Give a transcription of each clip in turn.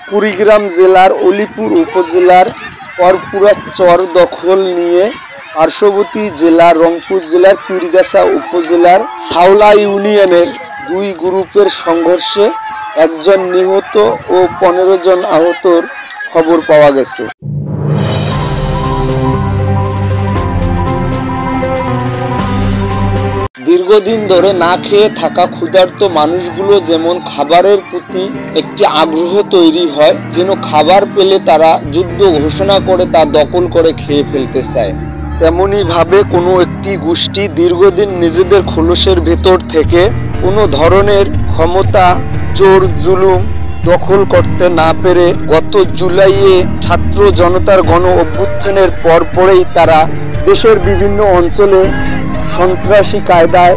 কুড়িগ্রাম জেলার অলিপুর উপজেলার পরপুরা চর দখল নিয়ে পার্শ্ববর্তী জেলা রংপুর জেলার পীরগাছা উপজেলার ছাওলা ইউনিয়নের দুই গ্রুপের সংঘর্ষে একজন নিহত ও 15 জন আহতর খবর পাওয়া গেছে। দীর্ঘদিন ধরে না খেয়ে থাকা ক্ষুধার্ত মানুষগুলো যেমন খাবারের প্রতি একটি আগ্রহ তৈরি হয়, যেন খাবার পেলে তারা যুদ্ধ ঘোষণা করে তা দখল করে খেয়ে ফেলতে চায়, তেমনি ভাবে কোনো একটি গোষ্ঠী দীর্ঘদিন নিজেদের খোলসের ভেতর থেকে কোনো ধরনের ক্ষমতা, জোর জুলুম দখল করতে না পেরে গত জুলাইয়ে ছাত্র জনতার গণ অভ্যুত্থানের পরেই তারা দেশের বিভিন্ন অঞ্চলে সন্ত্রাসী কায়দায়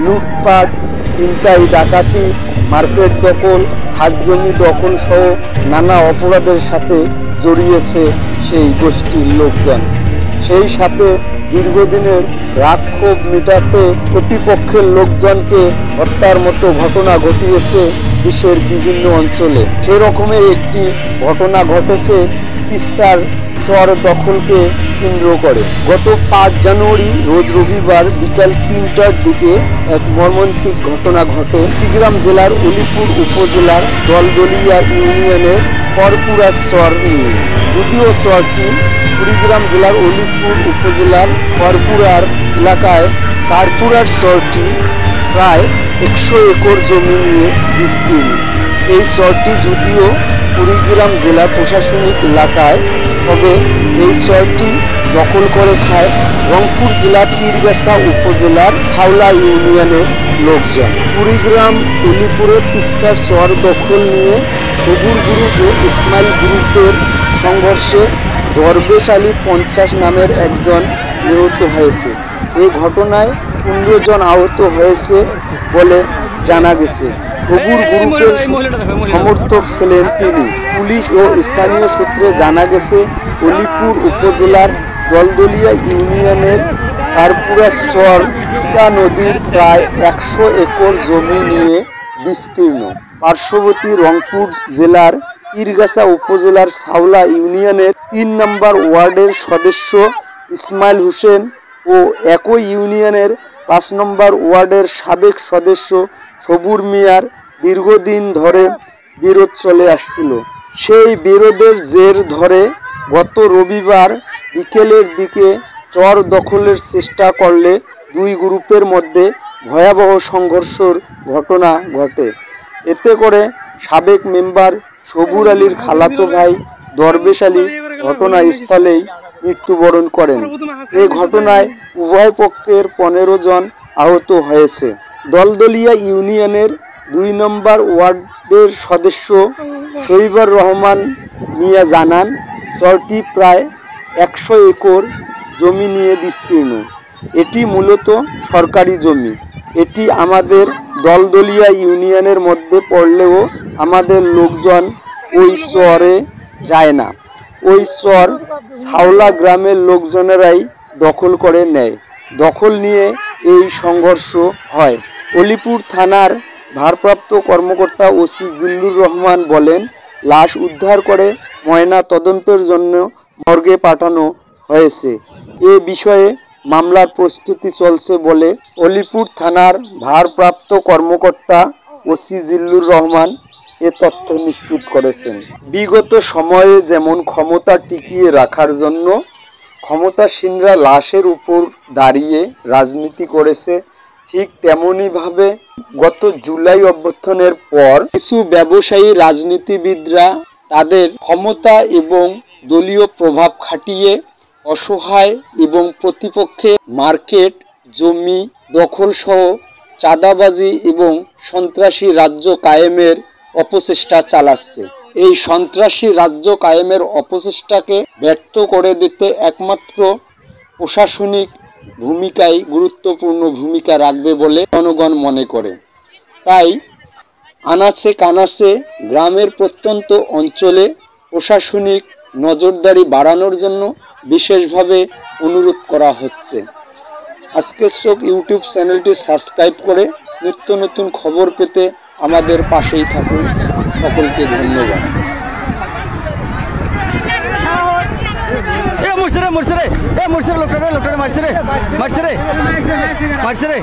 লুটপাট, ছিনতাই, ডাকাতি, মার্কেট দখল, খাস জমি দখল সহ নানা অপরাধের সাথে জড়িয়েছে সেই গোষ্ঠীর লোকজন। সেই সাথে দীর্ঘদিনের রাগ ক্ষোভ মেটাতে প্রতিপক্ষের লোকজনকে হত্যার মতো ঘটনা ঘটিয়েছে দেশের বিভিন্ন অঞ্চলে। সেরকমের একটি ঘটনা ঘটেছে তিস্তার চর দখলকে কেন্দ্র করে। গত 5 জানুয়ারি রোজ রবিবার বিকাল 3টার দিকে এক মর্মান্তিক ঘটনা ঘটে কুড়িগ্রাম জেলার অলিপুর উপজেলার দলদলিয়া ইউনিয়নের পরপুরা চর নিয়ে। যদিও চরটি কুড়িগ্রাম জেলার অলিপুর উপজেলার পরপুরার এলাকায়, কারপুরার চরটি প্রায় 100 একর জমি নিয়ে বিস্তীর্ণ। এই চরটি যদিও কুড়িগ্রাম জেলা প্রশাসনিক এলাকায়, তবে এই চরটি দখল করে খায় রংপুর জেলার পীরগাছা উপজেলার ছাওলা ইউনিয়নের লোকজন। কুড়িগ্রাম অলিপুরের তিস্তার চর দখল নিয়ে সবুর গ্রুপ ও ইসমাইল গ্রুপের সংঘর্ষে দরবেশ আলী 50 নামের একজন নিহত হয়েছে। এই ঘটনায় 15 জন আহত হয়েছে বলে জানা গেছে। সবুর গ্রুপের সমর্থক ছিলেন তিনি। পুলিশ ও স্থানীয় সূত্রে জানা গেছে অলিপুর উপজেলার দলদলিয়া ইউনিয়নের কারপুরা চর তিস্তা নদীর প্রায় 100 একর জমি নিয়ে বিস্তীর্ণ। পার্শ্ববর্তী রংপুর জেলার পীরগাছা উপজেলার ছাওলা ইউনিয়নের 3 নম্বর ওয়ার্ডের সদস্য ইসমাইল হোসেন ও একই ইউনিয়নের 5 নম্বর ওয়ার্ডের সাবেক সদস্য সবুর মিয়ার দীর্ঘদিন ধরে বিরোধ চলে আসছিল। সেই বিরোধের জের ধরে গত রবিবার বিকেলের দিকে চর দখলের চেষ্টা করলে দুই গ্রুপের মধ্যে ভয়াবহ সংঘর্ষের ঘটনা ঘটে। এতে করে সাবেক মেম্বার সবুর আলীর খালাতো ভাই দরবেশ আলী ঘটনাস্থলেই মৃত্যুবরণ করেন। এই ঘটনায় উভয় পক্ষের 15 জন আহত হয়েছে। দলদলিয়া ইউনিয়নের 2 নম্বর ওয়ার্ডের সদস্য শহীবুর রহমান মিয়া জানান, চরটি প্রায় 100 একর জমি নিয়ে বিস্তীর্ণ। এটি মূলত সরকারি জমি। এটি আমাদের দলদলিয়া ইউনিয়নের মধ্যে পড়লেও আমাদের লোকজন ওই চরে যায় না। ওই চর ছাওলা গ্রামের লোকজনেরাই দখল করে নেয়। দখল নিয়ে এই সংঘর্ষ হয়। অলিপুর থানার ভারপ্রাপ্ত কর্মকর্তা ওসি জিল্লুর রহমান বলেন, লাশ উদ্ধার করে ময়না তদন্তের জন্য মর্গে পাঠানো হয়েছে। এ বিষয়ে মামলার প্রস্তুতি চলছে বলে অলিপুর থানার ভারপ্রাপ্ত কর্মকর্তা ওসি জিল্লুর রহমান এ তথ্য নিশ্চিত করেছেন। বিগত সময়ে যেমন ক্ষমতা টিকিয়ে রাখার জন্য ক্ষমতাসীনরা লাশের উপর দাঁড়িয়ে রাজনীতি করেছে, ঠিক তেমনইভাবে গত জুলাই অভ্যুত্থানের পর কিছু ব্যবসায়ী রাজনীতিবিদরা তাদের ক্ষমতা এবং দলীয় প্রভাব খাটিয়ে অসহায় এবং প্রতিপক্ষে মার্কেট, জমি দখল সহ চাঁদাবাজি এবং সন্ত্রাসী রাজ্য কায়েমের অপচেষ্টা চালাচ্ছে। এই সন্ত্রাসী রাজ্য কায়েমের অপচেষ্টাকে ব্যর্থ করে দিতে একমাত্র প্রশাসনিক ভূমিকাই গুরুত্বপূর্ণ ভূমিকা রাখবে বলে জনগণ মনে করে। তাই আনাচে কানাচে গ্রামের প্রত্যন্ত অঞ্চলে প্রশাসনিক নজরদারি বাড়ানোর জন্য বিশেষভাবে অনুরোধ করা হচ্ছে। আজকের চোখ ইউটিউব চ্যানেলটি সাবস্ক্রাইব করে নিত্য নতুন খবর পেতে আমাদের পাশেই থাকুন। সকলকে ধন্যবাদ। মারছে রে